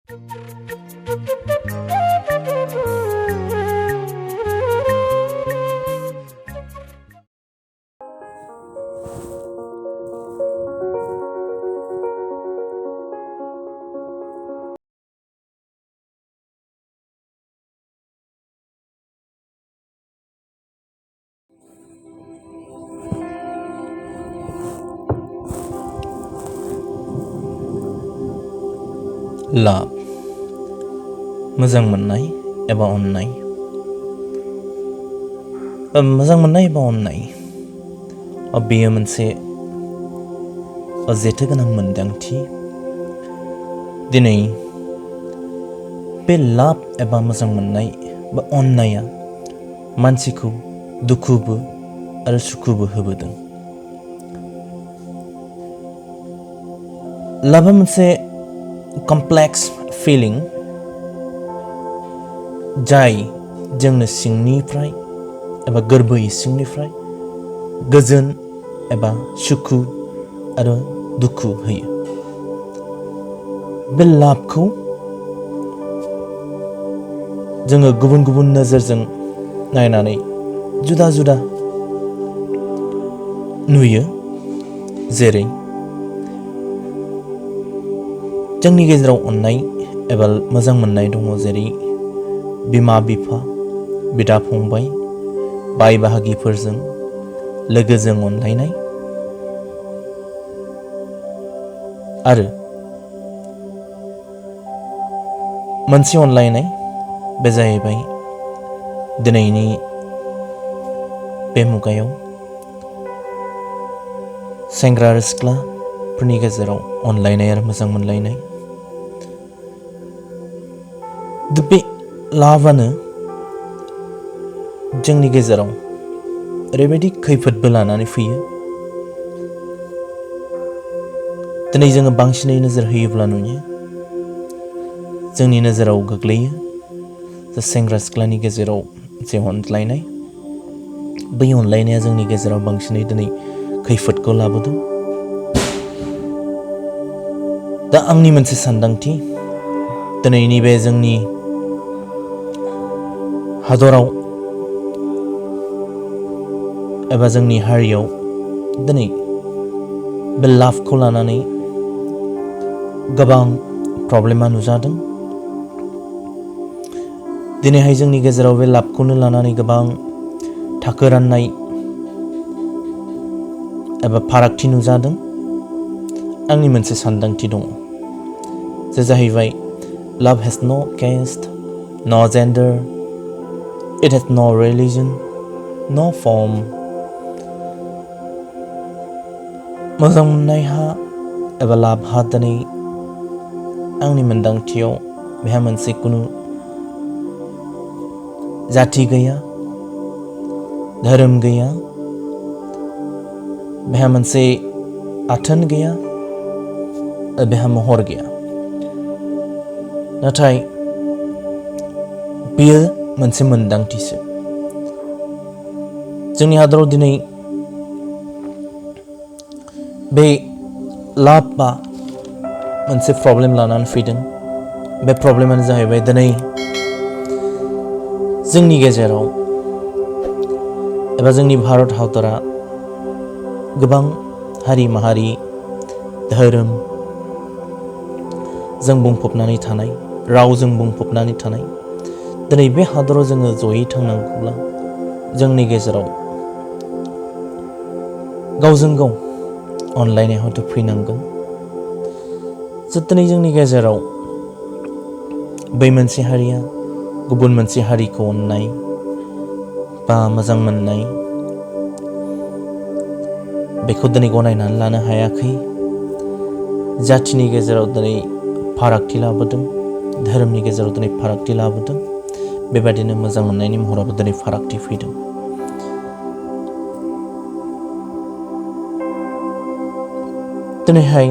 लाभ मोजां मोननाय एबा अननाय मोजां मोननाय एबा अननाय बेयो मोनसे जेथो गोनां मोनदांथि। दिनै बे लाभ एबा मोजां मोननाय बा अननाया मानसिखौ दुखुबो आरो सुखुबो होबोदों। लाभा मोनसे कमप्लेक्स फिलिं जाय जोंनो सिंनिफ्राय एबा गोरबो सिंनिफ्राय गोजोन एबा सुखु आरो दुखु होयो। बे लाभखौ जोङो गुबुन गुबुन नोजोरजों नायनानै जुदा जुदा नुयो। जेरै जोंनि गेजेराव अननाय एबा मोजां मोननाय दङ, जेरै बिमा बिफा, बिदा फंबाय, बाय बाहागिफोरजों लोगोजों अनलायनाय आरो मोनसे अनलायनाय बे जाहैबाय दिनैनि बे मुगायाव सेंग्रा आरो सिख्लाफोरनि गेजेराव अनलायनाय आरो मोजां मोनलायनाय। बे लाभआनो जोंनि गेजेराव ओरैबायदि खैफोदबो लानानै फैयो। दिनै जोङो बांसिनै नोजोर होयोब्ला नुयो, जोंनि नोजोराव गोग्लैयो जे सेंग्रा सिख्लानि गेजेराव जे अनज्लायनाय, बै अनलायनाया जोंनि गेजेराव बांसिनै दिनै खैफोदखौ लाबोदों। दा आंनि मोनसे सानदांथि, दिनैनि बे जोंनि हादराव एबा जोंनि हारियाव दिनै बे लाभखौ लानानै गोबां प्रब्लेमा नुजादों। दिनैहाय जोंनि गेजेराव बे लाभखौनो लानानै गोबां थाखो राननाय एबा फारागथि नुजादों। आंनि मोनसे सानदांथि दङ, जे जाहैबाय लाभ हेज नो caste, नो जेन्डार, इट हेज नो रिलिजन, नो फर्म। मोजां मोननायहा एबा लाभहा दिनै आंनि मोनदांथियाव बेहा मोनसे कुनु जाथि गैया, धोरोम गैया, बेहा मोनसे आथोन गैया, बेहा महर गैया। नाथाय बेयो मोनसे मोनदांथिसो। जोंनि हादराव दिनै बे लाभआ मोनसे प्रब्लेम लानानै फैदों। बे प्रब्लेमानो जाहैबाय दिनै जोंनि गेजेराव एबा जोंनि भारत हादरा गोबां हारि माहारि, धोरोम जों बुंफबनानै थानाय, रावजों बुंफबनानै थानाय। दिनै बे हादराव जोङो जयै थांनांगौब्ला जोंनि गेजेराव गावजों गाव अनलायनाय हयथ' फैनांगोन। दिनै जोंनि गेजेराव बै मोनसे हारिया गुबुन मोनसे हारिखौ अननाय बा मोजां मोननाय, बेखौ दिनै गनायनानै लानो हायाखै। जाथिनि गेजेराव दिनै फारागथि लाबोदों, धोरोमनि गेजेराव दिनै फारागथि लाबोदों। बेबादिनो मोजां मोननायनि महरावबो दिनै फारागथि फैदों। दिनैहाय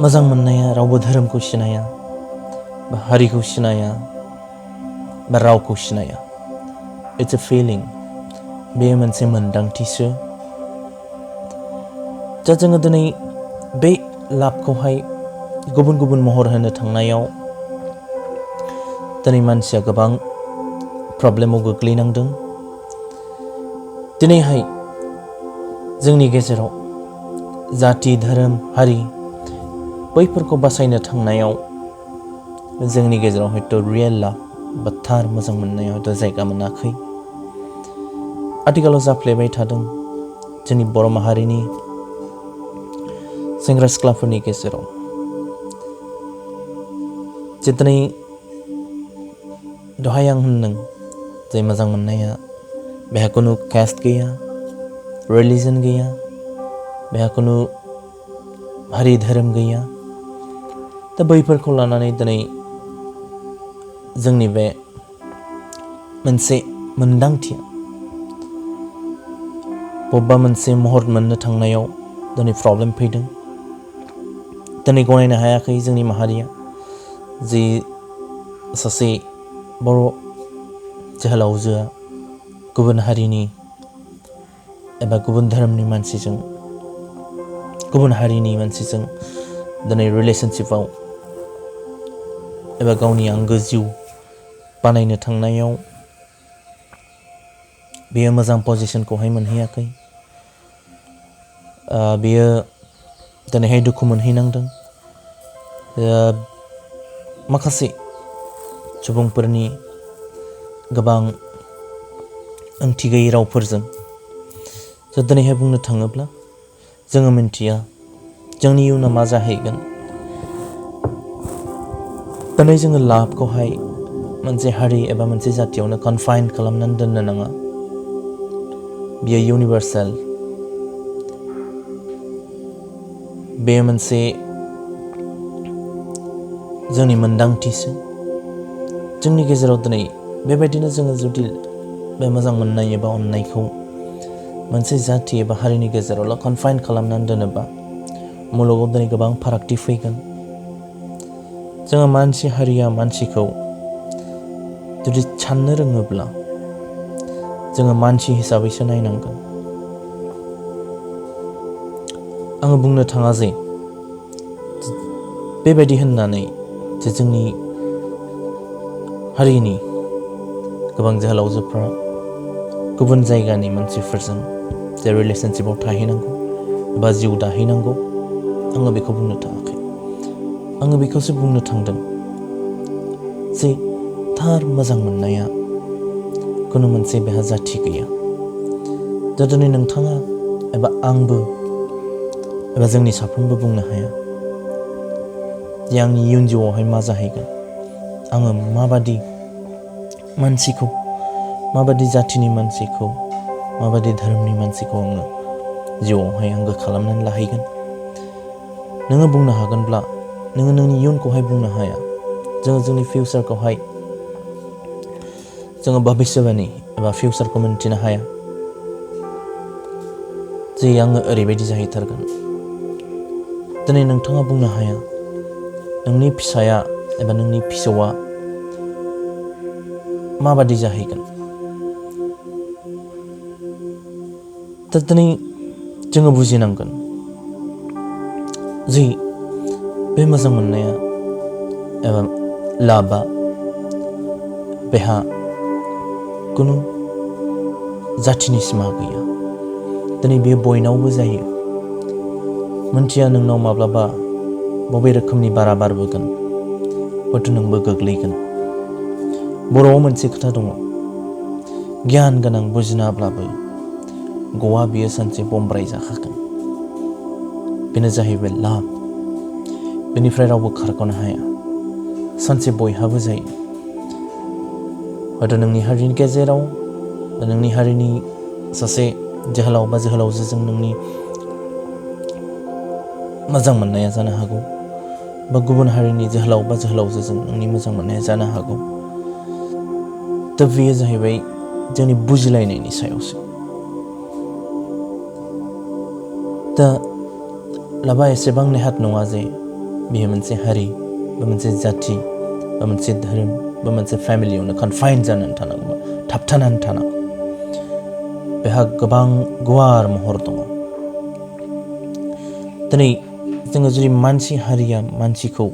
मोजां मोननाया रावबो धोरोमखौ सिनाया, बा हारिखौ सिनाया, बा रावखौ सिनाया। इट्स ए फिलिं, बेयो मोनसे मोनदांथिसो। दा जोङो दिनै बे लाभखौहाय गुबुन गुबुन महर होनो थांनायाव दिनै मानसिया गोबां प्रब्लेमाव गोग्लैनांदों। दिनैहाय जोंनि गेजेराव जाति धोरोम हारि बैफोरखौ बासायनो थांनायाव जोंनि गेजेराव हयथ' रियेल लाभ बा थार मोजां मोननायाव हयथ' जायगा मोनाखै। आथिखालाव जाफ्लेबाय थादों जोंनि बर' माहारिनि सेंग्रा सिख्लाफोरनि गेजेराव जे दिनै दहाय आं होनदों जे मोजां मोननाया बेहा खुनु कास्ट गैया, रिलिजन गैया, बेहा खुनु हारि धोरोम गैया। दा बैफोरखौ लानानै दिनै जोंनि बे मोनसे मोन्दांथिया बबेबा मोनसे महर मोननो थांनायाव दिनै प्रब्लेम फैदों। दिनै गनायनो हायाखै जोंनि माहारिया जि सासे बर' जोहोलावजोआ गुबुन हारिनि एबा गुबुन धोरोमनि मानसिजों गुबुन हारिनि मानसिजों दिनै रिलेशनशिपआव एबा गावनि आंगो जिउ बानायनो थांनायाव बेयो मोजां पजिशनखौहाय मोनहैयाखै। बेयो दिनैहाय दुखु मोनहैनांदों। माखासे सुबुंफोरनि गोबां ओंथि गैयै रावफोरजों दिनैहाय बुंनो थाङोब्ला जोङो मिन्थिया जोंनि इयुनाव मा जाहैगोन। दिनै जोङो लाभखौहाय मोनसे हारि एबा मोनसे जातियावनो कनफाइन खालामनानै दोननो नाङा। बियो इउनिभार्सेल। बेयो मोनसे जोंनि मोन्दांथिसो। जोंनि गेजेराव दिनै बेबायदिनो जोङो जुदि बे मोजां मोननाय एबा अननायखौ मोनसे जाति एबा हारिनि गेजेरावल' कनफाइन खालामनानै दोनोबा मुलुगाव दिनै गोबां फारागथि फैगोन। जोङो मानसि हारिया मानसिखौ जुदि साननो रोङोब्ला जोङो मानसि हिसाबैसो नायनांगोन। आङो बुंनो थाङा जे बेबायदि होननानै जे जोंनि हारिनि गोबां जोहोलावजोफ्रा गुबुन जायगानि मानसिफोरजों जे रिलेशनशिपआव थाहैनांगौ एबा जिउ दाहैनांगौ आङो बेखौ बुंनो थाङाखै। आङो बेखौसो बुंनो थांदों जे थार मोजां मोननाया खुनु मोनसे बेहा जाथि गैया। दा दिनै नोंथाङा एबा आंबो एबा जोंनि साफ्रोमबो बुंनो हाया जे आंनि इयुन जिउआवहाय मा जाहैगोन, आङो माबादि मानसिखौ, माबादि जाथिनि मानसिखौ, माबादि धोरोमनि मानसिखौ आङो जिउआवहाय आंगो खालामनानै लाहैगोन। नोङो बुंनो हागोनब्ला नोङो नोंनि इयुनखौहाय बुंनो हाया। जोङो जोंनि फिउचारखौहाय जोङो भबिष्यबाणी एबा फिउचारखौ मिन्थिनो हाया जे आङो ओरैबायदि जाहैथारगोन। दिनै नोंथाङा बुंनो हाया नोंनि फिसाया एबा नोंनि फिसौआ माबादि जाहैगोन। दा दिनै जोङो बुजिनांगोन जे बे मोजां मोननाया एबा लाभआ बेहा खुनु जाथिनि सिमा गैया। दिनै बेयो बयनावबो जायो। मोनथिया नोंनाव माब्लाबा बबे रोखोमनि बारा बारबोगोन, हयथ' नोंबो गोग्लैगोन। बर'आव मोनसे खोथा दङ, गियान गोनां बुजिनाब्लाबो गवा बियो सानसे बम्ब्राय जाखागोन। बेनो जाहैबाय लाभ। बेनिफ्राय रावबो खारग'नो हाया। सानसे बयहाबो जायो। हयथ' नोंनि हारिनि गेजेराव नोंनि हारिनि सासे जोहोलाव बा जोहोलावजोजों नोंनि मोजां मोननाया जानो हागौ, बा गुबुन हारिनि जोहोलाव बा जोहोलावजोजों नोंनि मोजां मोननाया जानो हागौ। दा बेयो जाहैबाय जोंनि बुजिलायनायनि सायावसो। दा लाबा एसेबां नेहाथ नङा जे बेयो मोनसे हारि बा मोनसे जाथि बा मोनसे धोरोम बा मोनसे फेमिलियावनो कनफाइन जानानै थानांगौ, थाबथानानै थानांगौ। बेहा गोबां गुवार महर दङ। दिनै जोङो जुदि मानसि हारिया मानसिखौ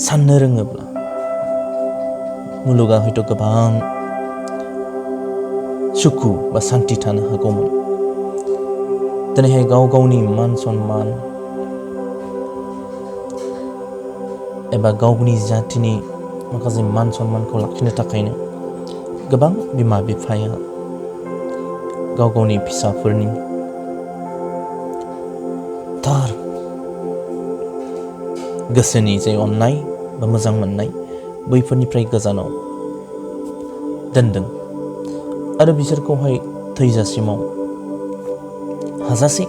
साननो रोङोब्ला मुलुगा हयथ' गोबां सुखु बा सान्ति थानो हागौमोन। दिनैहाय गाव गावनि मान सन्मान एबा गावनि जातिनि माखासे मान सन्मानखौ लाखिनो थाखायनो गोबां बिमा बिफाया गाव गावनि फिसाफोरनि थार गोसोनि जे अननाय बा मोजां मोननाय बैफोरनिफ्राय गोजानाव दोनदों आरो बिसोरखौहाय थैजासिमाव हाजासे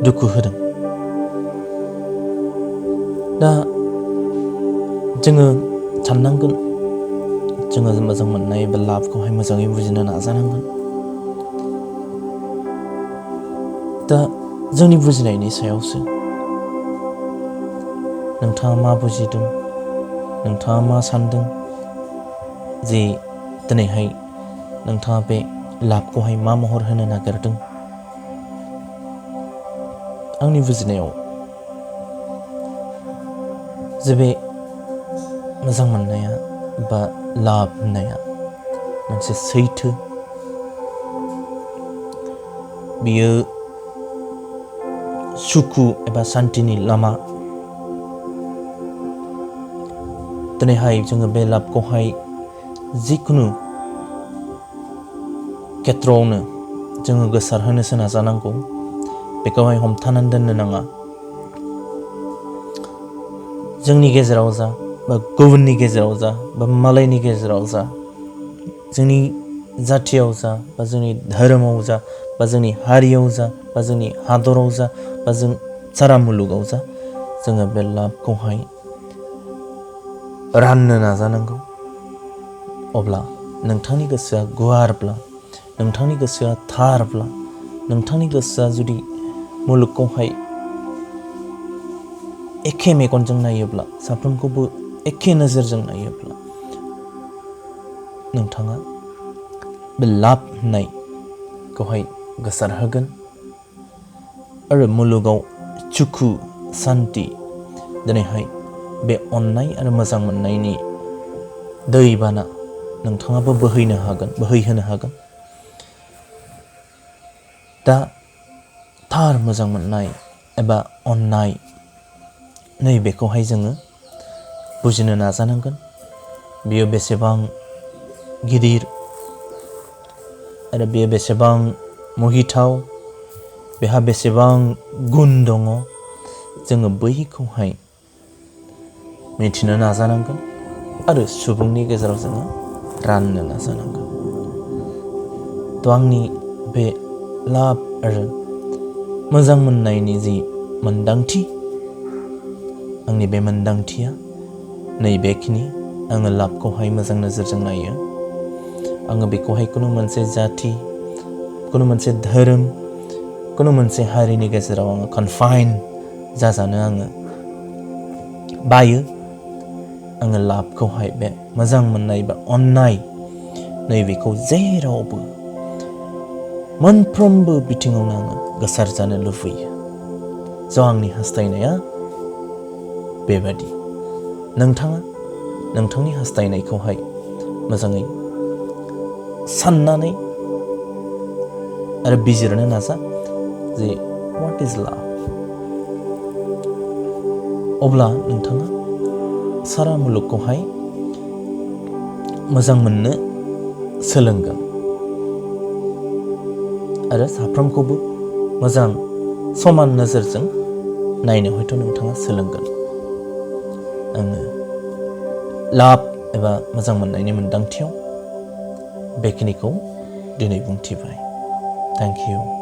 दुखु होदों। दा जोङो साननांगोन, जोङो मोजां मोननाय बा लाभखौहाय मोजाङै बुजिनो नाजानांगोन। दा जोंनि बुजिनायनि सायावसो नोंथाङा मा बुजिदों, नोंथाङा मा सानदों जे दिनैहाय नोंथाङा बे लाभखौहाय मा महर होनो नागिरदों। आंनि बुजिनायाव जे बे मोजां मोननाया बा लाभ होननाया मोनसे सैथो, बियो सुखु एबा सान्तिनि लामा। दिनैहाय जोङो बे लाभखौहाय जिखुनु खेथ्रआवनो जोङो गोसारहोनोसो नाजानांगौ, बेखौहाय हमथानानै दोननो नाङा। जोंनि गेजेराव जा बा गुबुननि गेजेराव जा बा मालायनि गेजेराव जा, जोंनि जाथियाव जा बा जोंनि धोरोमाव जा बा जोंनि हारियाव जा बा जोंनि हादराव जा बा जों सारा मुलुगाव जा, जोङो बे लाभखौहाय राननो नाजानांगौ। अब्ला नोंथांनि गोसोआ गुवारब्ला, नोंथांनि गोसोआ थारब्ला, नोंथांनि गोसोआ जुदि मुलुगखौहाय एखे मेगनजों नायोब्ला, साफ्रोमखौबो एखे नोजोरजों नायोब्ला, नोंथाङा बे लाभ होननायखौहाय गोसारहोगोन आरो मुलुगाव सुखु सान्ति, दिनैहाय बे अननाय आरो मोजां मोननायनि दैबाना नोंथाङाबो बोहैहोनो हागोन। दा थार मोजां मोननाय एबा अननाय, नैबेखौहाय जोङो बुजिनो नाजानांगोन। बेयो बेसेबां गिदिर आरो बेयो बेसेबां मुहिथाव, बेहा बेसेबां गुन दङ, जोङो बैखौहाय मिथिनो नाजानांगोन आरो सुबुंनि गेजेराव जोङो राननो नाजानांगोन। थ' आंनि बे लाभ आरो मोजां मोननायनि जि मोन्दांथि, आंनि बे मोन्दांथिया नैबेखिनि। आङो लाभखौहाय मोजां नोजोरजों नायो। आङो बेखौहाय खुनु मोनसे जाति, खुनु मोनसे धोरोम, खुनु मोनसे हारिनि गेजेराव आङो कनफाइन जाजानो आङो बायो। आङो लाभखौहाय बे मोजां मोननाय बा अननाय, नैबेखौ जेरावबो मोनफ्रोमबो बिथिङावनो आङो गोसार जानो लुबैयो। स' आंनि हास्थायनाया बेबादि। नोंथाङा नोंथांनि हास्थायनायखौहाय मोजाङै साननानै आरो बिजिरनो नाजा जे व्हाट इज लाभ। अब्ला नोंथाङा सारा मुलुगखौहाय मोजां मोननो सोलोंगोन आरो साफ्रोमखौबो मोजां समान नोजोरजों नायनो हयथ' नोंथाङा सोलोंगोन। आङो लाभ एबा मोजां मोननायनि मोन्दांथियाव बेखिनिखौ दिनै बुंथिबाय। Thank you.